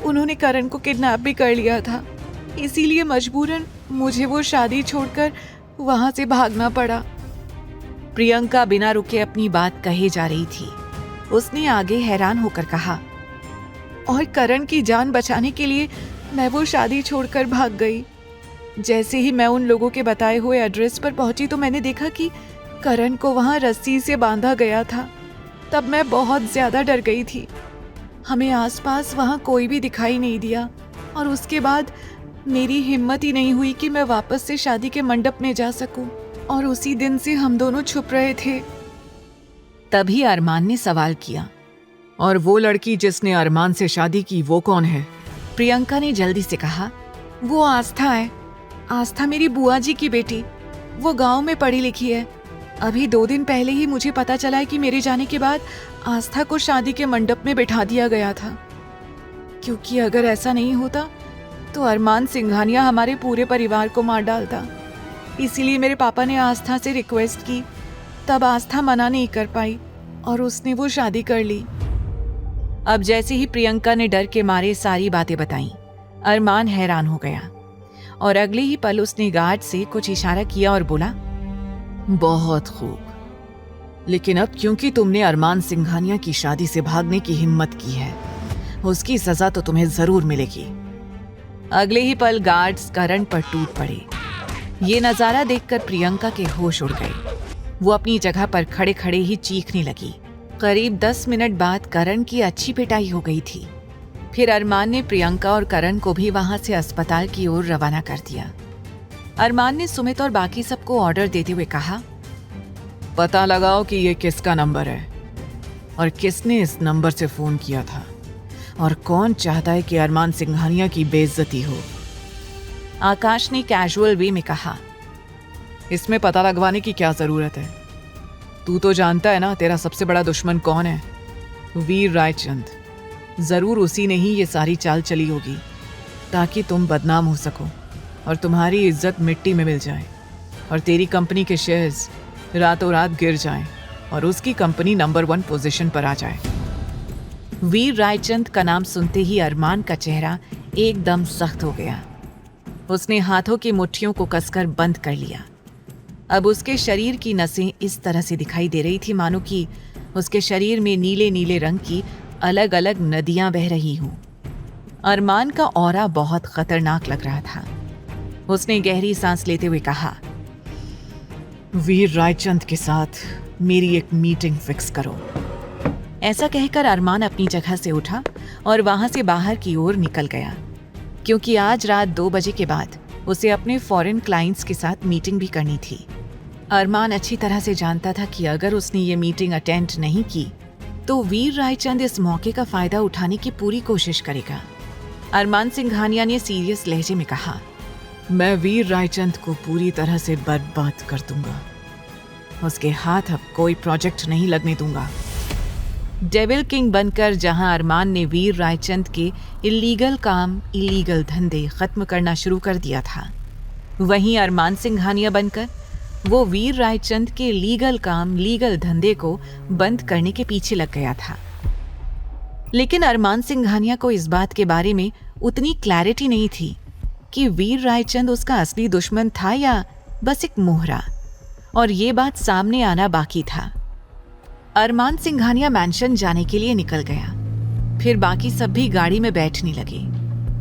उन्होंने करण को किडनैप भी कर लिया था, इसीलिए मजबूरन मुझे वो शादी छोड़कर वहां से भागना पड़ा। प्रियंका बिना रुके अपनी बात कहे जा रही थी। उसने आगे हैरान होकर कहा, और करण की जान बचाने के लिए मैं वो शादी छोड़कर भाग गई। जैसे ही मैं उन लोगों के बताए हुए एड्रेस पर पहुंची तो मैंने देखा कि करण को वहां रस्सी से बांधा गया था। तब मैं बहुत ज्यादा डर गई थी। हमें आसपास वहां कोई भी दिखाई नहीं दिया और उसके बाद मेरी हिम्मत ही नहीं हुई कि मैं वापस से शादी के मंडप में जा सकूं, और उसी दिन से हम दोनों छुप रहे थे। तभी अरमान ने सवाल किया, और वो लड़की जिसने अरमान से शादी की वो कौन है? प्रियंका ने जल्दी से कहा, वो आस्था है। आस्था मेरी बुआ जी की बेटी। वो गांव में पढ़ी लिखी है। अभी 2 दिन पहले ही मुझे पता चला है कि मेरे जाने के बाद आस्था को शादी के मंडप में बिठा दिया गया था, क्योंकि अगर ऐसा नहीं होता तो अरमान सिंघानिया हमारे पूरे परिवार को मार डालता। इसीलिए मेरे पापा ने आस्था से रिक्वेस्ट की। तब आस्था मना नहीं कर पाई और उसने वो शादी कर ली। अब जैसे ही प्रियंका ने डर के मारे सारी बातें बताईं, अरमान हैरान हो गया और अगले ही पल उसने गार्ड से कुछ इशारा किया और बोला, बहुत खूब, लेकिन अब क्योंकि तुमने अरमान सिंघानिया की शादी से भागने की हिम्मत की है, उसकी सजा तो तुम्हें जरूर मिलेगी। अगले ही पल गार्ड्स करण पर टूट पड़े। ये नजारा देखकर प्रियंका के होश उड़ गए। वो अपनी जगह पर खड़े खड़े ही चीखने लगी। करीब 10 मिनट बाद करण की अच्छी पिटाई हो गई थी। फिर अरमान ने प्रियंका और करण को भी वहां से अस्पताल की ओर रवाना कर दिया। अरमान ने सुमित और बाकी सबको ऑर्डर देते हुए कहा, पता लगाओ कि ये किसका नंबर है और किसने इस नंबर से फोन किया था, और कौन चाहता है कि अरमान सिंघानिया की बेइज्जती हो। आकाश ने कैजुअल वे में कहा, इसमें पता लगवाने की क्या जरूरत है? तू तो जानता है ना तेरा सबसे बड़ा दुश्मन कौन है? वीर रायचंद। जरूर उसी ने ही ये सारी चाल चली होगी ताकि तुम बदनाम हो सको और तुम्हारी इज्जत मिट्टी में मिल जाए और तेरी कंपनी के शेयर्स रातों रात गिर जाएं और उसकी कंपनी नंबर 1 पोजीशन पर आ जाए। वीर रायचंद का नाम सुनते ही अरमान का चेहरा एकदम सख्त हो गया। उसने हाथों की मुट्ठियों को कसकर बंद कर लिया। अब उसके शरीर की नसें इस तरह से दिखाई दे रही थी मानो कि उसके शरीर में नीले नीले रंग की अलग अलग नदियां बह रही हों। अरमान का ऑरा बहुत खतरनाक लग रहा था। उसने गहरी सांस लेते हुए कहा, वीर रायचंद के साथ मेरी एक मीटिंग फिक्स करो। ऐसा कहकर अरमान अपनी जगह से उठा और वहां से बाहर की ओर निकल गया, क्योंकि आज रात 2 बजे के बाद उसे अपने फॉरेन क्लाइंट्स के साथ मीटिंग भी करनी थी। अरमान अच्छी तरह से जानता था कि अगर उसने ये मीटिंग अटेंड नहीं की तो वीर रायचंद इस मौके का फायदा उठाने की पूरी कोशिश करेगा। अरमान सिंघानिया ने सीरियस लहजे में कहा, मैं वीर रायचंद को पूरी तरह से बर्बाद कर दूंगा। उसके हाथ अब कोई प्रोजेक्ट नहीं लगने दूंगा। डेविल किंग बनकर जहां अरमान ने वीर रायचंद के इलीगल काम, इलीगल धंधे खत्म करना शुरू कर दिया था, वहीं अरमान सिंघानिया बनकर वो वीर रायचंद के लीगल काम, लीगल धंधे को बंद करने के पीछे लग गया था। लेकिन अरमान सिंघानिया को इस बात के बारे में उतनी क्लैरिटी नहीं थी कि वीर रायचंद उसका असली दुश्मन था या बस एक मोहरा, और ये बात सामने आना बाकी था। अरमान सिंघानिया मैंशन जाने के लिए निकल गया। फिर बाकी सब भी गाड़ी में बैठने लगे,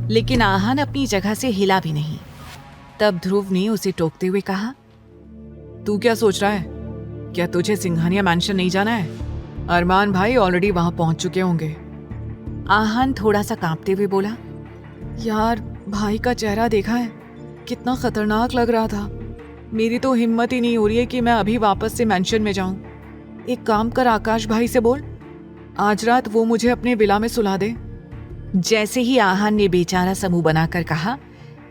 लेकिन आहान अपनी जगह से हिला भी नहीं। तब ध्रुव ने उसे टोकते हुए कहा, तू क्या सोच रहा है? क्या तुझे सिंघानिया मैंशन नहीं जाना है? अरमान भाई ऑलरेडी वहां पहुंच चुके होंगे। आहान थोड़ा सा कांपते हुए बोला, यार भाई का चेहरा देखा है? कितना खतरनाक लग रहा था। मेरी तो हिम्मत ही नहीं हो रही है कि मैं अभी वापस से मैंशन में जाऊं। एक काम कर, आकाश भाई से बोल, आज रात वो मुझे अपने विला में सुला दे। जैसे ही आहान ने बेचारा सा मुंह बनाकर कहा,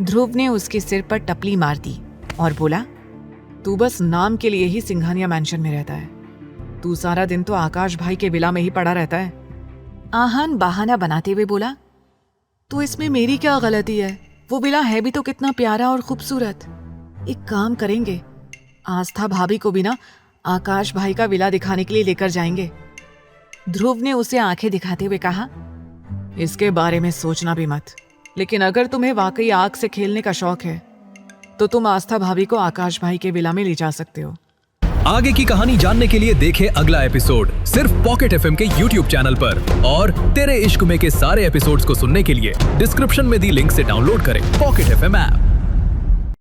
ध्रुव ने उसके सिर पर टपली मार दी और बोला, तू बस नाम के लिए ही सिंघानिया मैंशन में रहता है। तू सारा दिन तो आकाश भाई के विला में ही पड़ा रहता है। आहान बहाना बनाते हुए बोला, तो इसमें मेरी क्या गलती है? वो विला है भी तो कितना प्यारा और खूबसूरत। एक काम करेंगे, आस्था भाभी को भी ना आकाश भाई का विला दिखाने के लिए लेकर जाएंगे। ध्रुव ने उसे आंखें दिखाते हुए कहा, इसके बारे में सोचना भी मत। लेकिन अगर तुम्हें वाकई आग से खेलने का शौक है तो तुम आस्था भाभी को आकाश भाई के विला में ले जा सकते हो। आगे की कहानी जानने के लिए देखें अगला एपिसोड सिर्फ पॉकेट एफएम के यूट्यूब चैनल पर। और तेरे इश्क में के सारे एपिसोड्स को सुनने के लिए डिस्क्रिप्शन में दी लिंक से डाउनलोड करें पॉकेट एफएम ऐप।